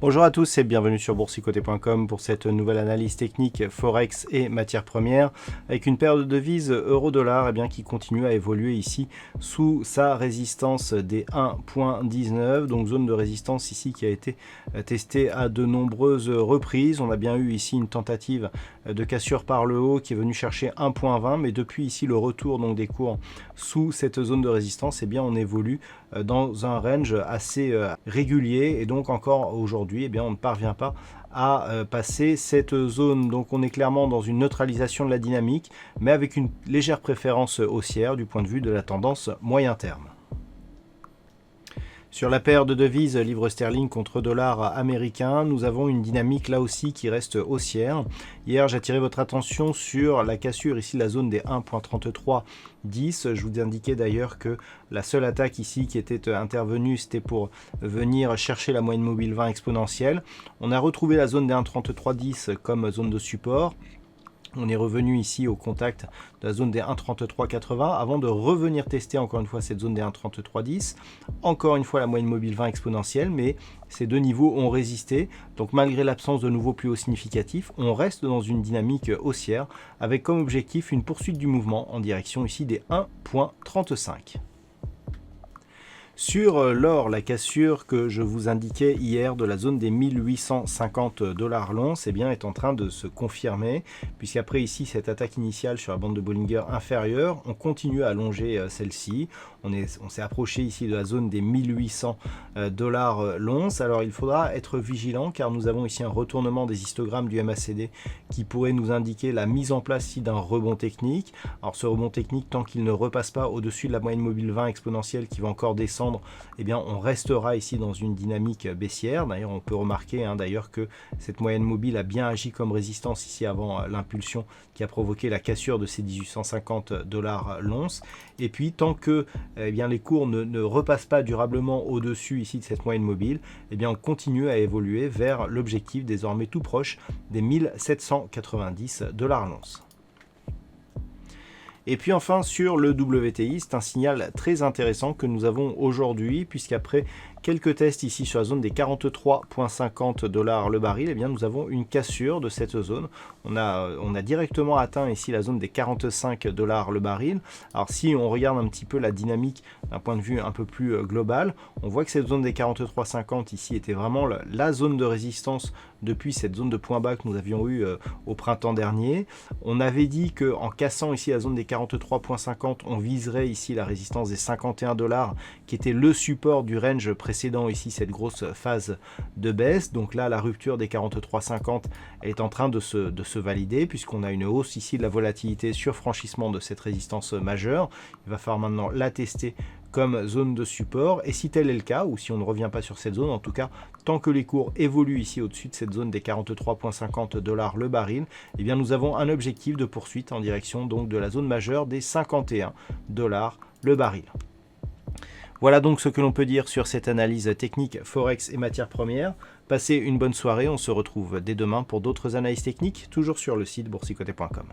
Bonjour à tous et bienvenue sur boursicoté.com pour cette nouvelle analyse technique Forex et matières premières avec une paire de devises euro-dollar qui continue à évoluer ici sous sa résistance des 1.19, donc zone de résistance ici qui a été testée à de nombreuses reprises. On a bien eu ici une tentative de cassure par le haut qui est venue chercher 1.20, mais depuis ici le retour donc des cours sous cette zone de résistance, on évolue dans un range assez régulier et donc encore aujourd'hui on ne parvient pas à passer cette zone. Donc on est clairement dans une neutralisation de la dynamique, mais avec une légère préférence haussière du point de vue de la tendance moyen terme. Sur la paire de devises livre sterling contre dollar américain, nous avons une dynamique là aussi qui reste haussière. Hier, j'attirais votre attention sur la cassure ici de la zone des 1.3310. Je vous indiquais d'ailleurs que la seule attaque ici qui était intervenue, c'était pour venir chercher la moyenne mobile 20 exponentielle. On a retrouvé la zone des 1.3310 comme zone de support. On est revenu ici au contact de la zone des 1.3380 avant de revenir tester encore une fois cette zone des 1.3310. Encore une fois la moyenne mobile 20 exponentielle, mais ces deux niveaux ont résisté. Donc malgré l'absence de nouveaux plus hauts significatifs, on reste dans une dynamique haussière avec comme objectif une poursuite du mouvement en direction ici des 1.35. Sur l'or, la cassure que je vous indiquais hier de la zone des 1850 $ l'once est en train de se confirmer, puisqu'après ici cette attaque initiale sur la bande de Bollinger inférieure, on continue à allonger celle-ci. On s'est approché ici de la zone des 1800 $ l'once. Alors il faudra être vigilant car nous avons ici un retournement des histogrammes du MACD qui pourrait nous indiquer la mise en place ici d'un rebond technique. Alors ce rebond technique, tant qu'il ne repasse pas au-dessus de la moyenne mobile 20 exponentielle qui va encore descendre, on restera ici dans une dynamique baissière. D'ailleurs, on peut remarquer d'ailleurs que cette moyenne mobile a bien agi comme résistance ici avant l'impulsion qui a provoqué la cassure de ces 1850 $ l'once. Et puis, tant que les cours ne repassent pas durablement au-dessus ici de cette moyenne mobile, on continue à évoluer vers l'objectif désormais tout proche des 1790 $ l'once. Et puis enfin sur le WTI, c'est un signal très intéressant que nous avons aujourd'hui, puisqu'après quelques tests ici sur la zone des 43,50 $ le baril, nous avons une cassure de cette zone. On a directement atteint ici la zone des 45 $ le baril. Alors si on regarde un petit peu la dynamique d'un point de vue un peu plus global, on voit que cette zone des 43,50 ici était vraiment la zone de résistance depuis cette zone de point bas que nous avions eu au printemps dernier. On avait dit qu'en cassant ici la zone des 43,50, on viserait ici la résistance des 51 $ qui était le support du range précédent ici, cette grosse phase de baisse. Donc là, la rupture des 43,50 est en train de se valider puisqu'on a une hausse ici de la volatilité sur franchissement de cette résistance majeure. Il va falloir maintenant la tester comme zone de support, et si tel est le cas, ou si on ne revient pas sur cette zone, en tout cas, tant que les cours évoluent ici au-dessus de cette zone des 43,50 $ le baril, nous avons un objectif de poursuite en direction donc de la zone majeure des 51 $ le baril. Voilà donc ce que l'on peut dire sur cette analyse technique Forex et matières premières. Passez une bonne soirée, on se retrouve dès demain pour d'autres analyses techniques, toujours sur le site boursicoté.com.